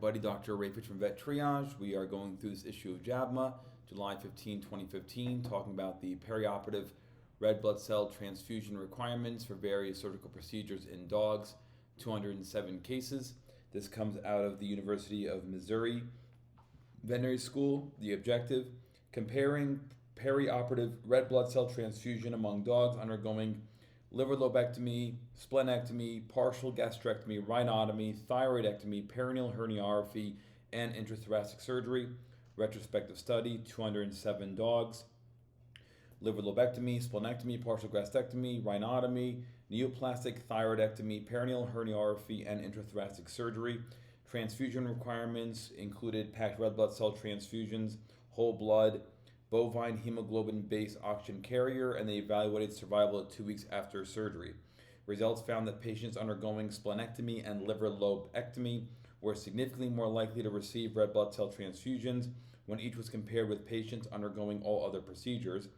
Buddy Dr. Rayford from Vet Triage. We are going through this issue of JAVMA, July 15, 2015, talking about the perioperative red blood cell transfusion requirements for various surgical procedures in dogs, 207 cases. This comes out of the University of Missouri Veterinary School. The objective, comparing perioperative red blood cell transfusion among dogs undergoing liver lobectomy, splenectomy, partial gastrectomy, rhinotomy, thyroidectomy, perineal herniorrhaphy, and intrathoracic surgery. Retrospective study, 207 dogs. Liver lobectomy, splenectomy, partial gastrectomy, rhinotomy, neoplastic thyroidectomy, perineal herniorrhaphy, and intrathoracic surgery. Transfusion requirements included packed red blood cell transfusions, whole blood, bovine hemoglobin-based oxygen carrier, and they evaluated survival at 2 weeks after surgery. Results found that patients undergoing splenectomy and liver lobectomy were significantly more likely to receive red blood cell transfusions when each was compared with patients undergoing all other procedures.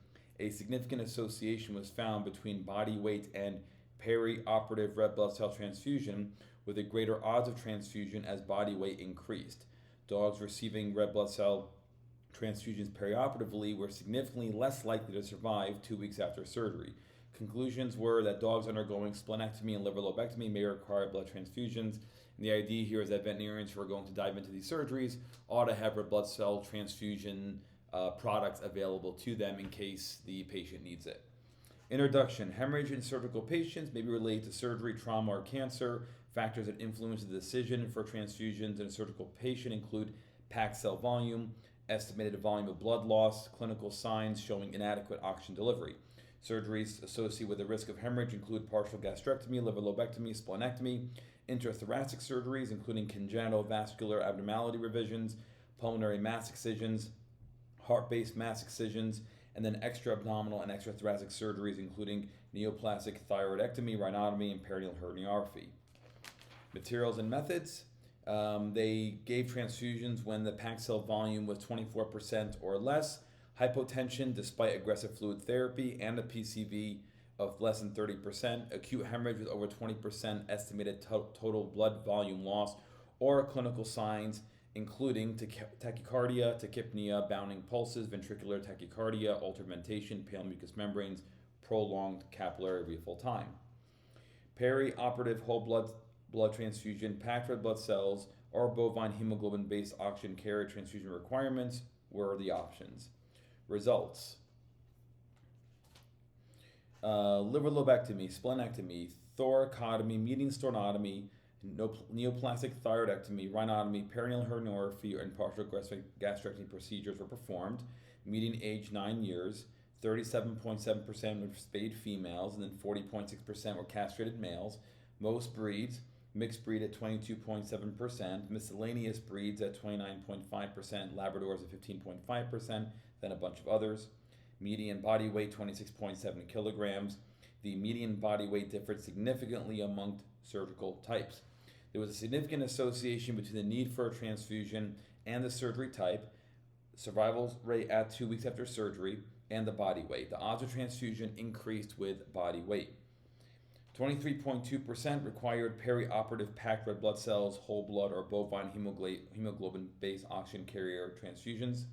A significant association was found between body weight and perioperative red blood cell transfusion, with a greater odds of transfusion as body weight increased. Dogs receiving red blood cell transfusions perioperatively were significantly less likely to survive 2 weeks after surgery. Conclusions were that dogs undergoing splenectomy and liver lobectomy may require blood transfusions. And the idea here is that veterinarians who are going to dive into these surgeries ought to have red blood cell transfusion products available to them in case the patient needs it. Introduction. Hemorrhage in surgical patients may be related to surgery, trauma, or cancer. Factors that influence the decision for transfusions in a surgical patient include packed cell volume, estimated volume of blood loss, clinical signs showing inadequate oxygen delivery. Surgeries associated with the risk of hemorrhage include partial gastrectomy, liver lobectomy, splenectomy, intrathoracic surgeries, including congenital vascular abnormality revisions, pulmonary mass excisions, heart-based mass excisions, and then extra-abdominal and extrathoracic surgeries, including neoplastic thyroidectomy, rhinotomy, and perineal herniorrhaphy. Materials and methods. They gave transfusions when the packed cell volume was 24% or less, hypotension despite aggressive fluid therapy, and a PCV of less than 30%, acute hemorrhage with over 20% estimated total blood volume loss, or clinical signs including tachycardia, tachypnea, bounding pulses, ventricular tachycardia, altered ventilation, pale mucous membranes, prolonged capillary refill time. Perioperative whole blood transfusion, packed red blood cells, or bovine hemoglobin-based oxygen carrier transfusion requirements were the options. Results. Liver lobectomy, splenectomy, thoracotomy, median sternotomy, neoplastic thyroidectomy, rhinotomy, perineal herniorrhaphy, and partial gastrectomy procedures were performed. Median age 9 years, 37.7% were spayed females, and then 40.6% were castrated males. Most breeds, mixed breed at 22.7%, miscellaneous breeds at 29.5%, Labradors at 15.5%, then a bunch of others. Median body weight 26.7 kilograms. The median body weight differed significantly among surgical types. There was a significant association between the need for a transfusion and the surgery type, survival rate at 2 weeks after surgery, and the body weight. The odds of transfusion increased with body weight. 23.2% required perioperative packed red blood cells, whole blood, or bovine hemoglobin-based oxygen carrier transfusions.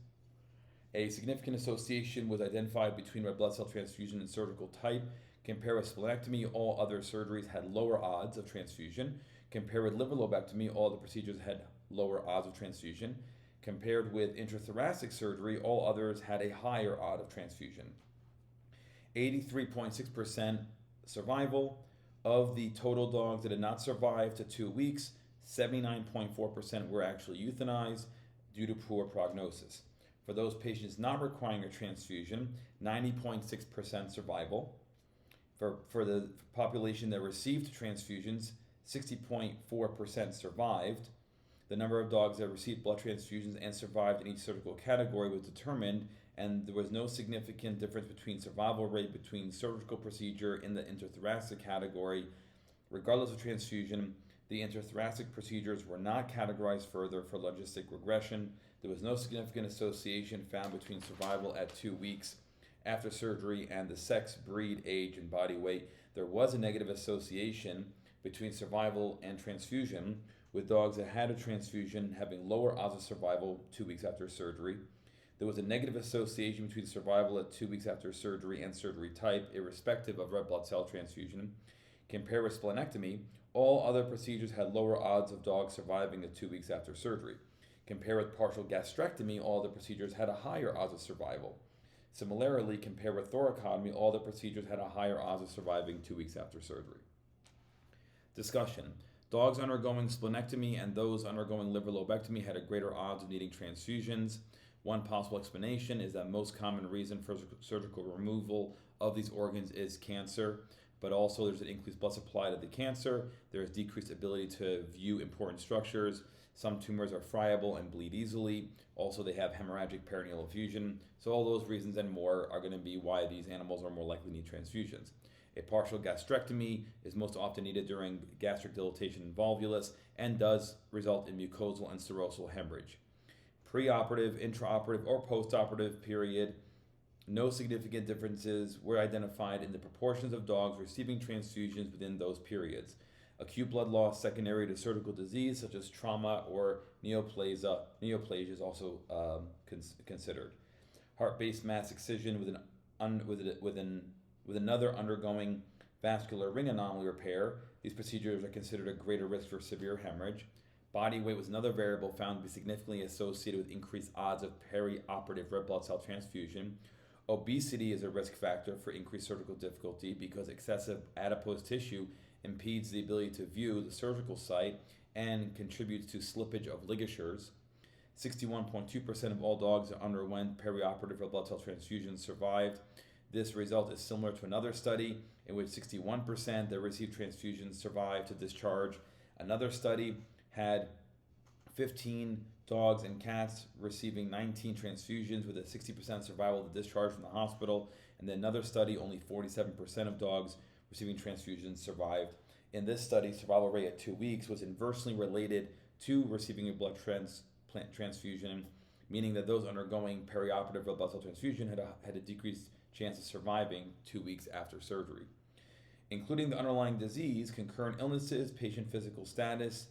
A significant association was identified between red blood cell transfusion and surgical type. Compared with splenectomy, all other surgeries had lower odds of transfusion. Compared with liver lobectomy, all the procedures had lower odds of transfusion. Compared with intrathoracic surgery, all others had a higher odd of transfusion. 83.6% survival. Of the total dogs that did not survive to 2 weeks, 79.4% were actually euthanized due to poor prognosis. For those patients not requiring a transfusion, 90.6% survival. For the population that received transfusions, 60.4% survived. The number of dogs that received blood transfusions and survived in each surgical category was determined, and there was no significant difference between survival rate between surgical procedure in the intrathoracic category. Regardless of transfusion, the intrathoracic procedures were not categorized further for logistic regression. There was no significant association found between survival at 2 weeks after surgery and the sex, breed, age, and body weight. There was a negative association between survival and transfusion, with dogs that had a transfusion having lower odds of survival 2 weeks after surgery. There was a negative association between survival at 2 weeks after surgery and surgery type, irrespective of red blood cell transfusion. Compared with splenectomy, all other procedures had lower odds of dogs surviving at 2 weeks after surgery. Compared with partial gastrectomy, all the procedures had a higher odds of survival. Similarly, compared with thoracotomy, all the procedures had a higher odds of surviving 2 weeks after surgery. Discussion. Dogs undergoing splenectomy and those undergoing liver lobectomy had a greater odds of needing transfusions. One possible explanation is that most common reason for surgical removal of these organs is cancer, but also there's an increased blood supply to the cancer. There is decreased ability to view important structures. Some tumors are friable and bleed easily. Also, they have hemorrhagic peritoneal effusion. So all those reasons and more are going to be why these animals are more likely to need transfusions. A partial gastrectomy is most often needed during gastric dilatation and volvulus and does result in mucosal and serosal hemorrhage. Preoperative, intraoperative, or postoperative period, no significant differences were identified in the proportions of dogs receiving transfusions within those periods. Acute blood loss secondary to surgical disease, such as trauma or neoplasia is also considered. Heart-based mass excision with another undergoing vascular ring anomaly repair. These procedures are considered a greater risk for severe hemorrhage. Body weight was another variable found to be significantly associated with increased odds of perioperative red blood cell transfusion. Obesity is a risk factor for increased surgical difficulty because excessive adipose tissue impedes the ability to view the surgical site and contributes to slippage of ligatures. 61.2% of all dogs that underwent perioperative red blood cell transfusions survived. This result is similar to another study in which 61% that received transfusions survived to discharge. Another study had 15 dogs and cats receiving 19 transfusions with a 60% survival to discharge from the hospital. And then another study, only 47% of dogs receiving transfusions survived. In this study, survival rate at 2 weeks was inversely related to receiving a blood transfusion, meaning that those undergoing perioperative red blood cell transfusion had a decreased chance of surviving 2 weeks after surgery. Including the underlying disease, concurrent illnesses, patient physical status,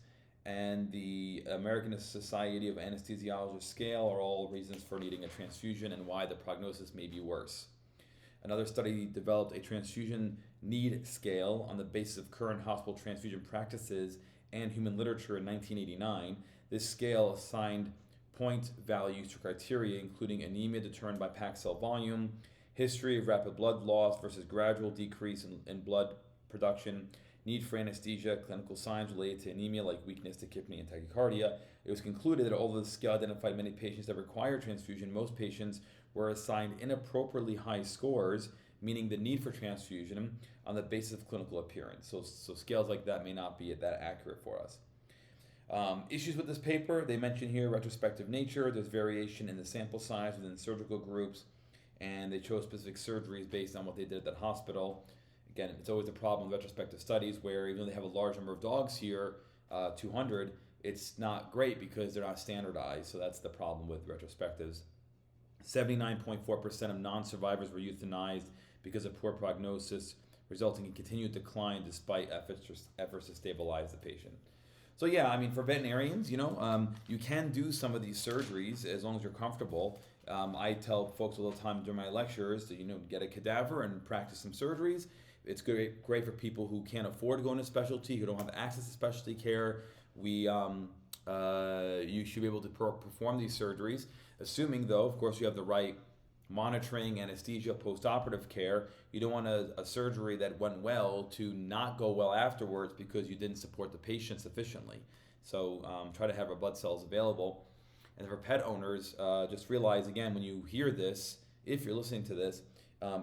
and the American Society of Anesthesiologists scale are all reasons for needing a transfusion and why the prognosis may be worse. Another study developed a transfusion need scale on the basis of current hospital transfusion practices and human literature in 1989. This scale assigned point values to criteria including anemia determined by packed cell volume, history of rapid blood loss versus gradual decrease in blood production, need for anesthesia, clinical signs related to anemia like weakness, tachypnea, and tachycardia. It was concluded that although the scale identified many patients that required transfusion, most patients were assigned inappropriately high scores, meaning the need for transfusion on the basis of clinical appearance. So scales like that may not be that accurate for us. Issues with this paper, they mention here retrospective nature. There's variation in the sample size within surgical groups, and they chose specific surgeries based on what they did at that hospital. Again, it's always a problem with retrospective studies where even though they have a large number of dogs here, 200, it's not great because they're not standardized. So that's the problem with retrospectives. 79.4% of non-survivors were euthanized because of poor prognosis, resulting in continued decline despite efforts to stabilize the patient. So yeah, I mean, for veterinarians, you can do some of these surgeries as long as you're comfortable. I tell folks all the time during my lectures to, get a cadaver and practice some surgeries. It's great for people who can't afford to go into specialty, who don't have access to specialty care. You should be able to perform these surgeries, assuming, though, of course, you have the right monitoring, anesthesia, post-operative care. You don't want a surgery that went well to not go well afterwards because you didn't support the patient sufficiently. So try to have our blood cells available. And for pet owners, just realize, again, when you hear this, if you're listening to this,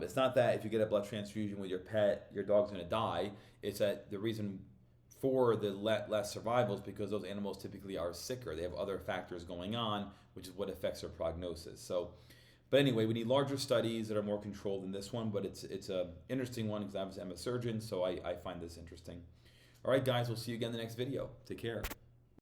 it's not that if you get a blood transfusion with your pet, your dog's going to die. It's that the reason for the less survival is because those animals typically are sicker. They have other factors going on, which is what affects their prognosis. But anyway, we need larger studies that are more controlled than this one, but it's an interesting one because obviously I'm a surgeon, so I find this interesting. All right, guys, we'll see you again in the next video. Take care.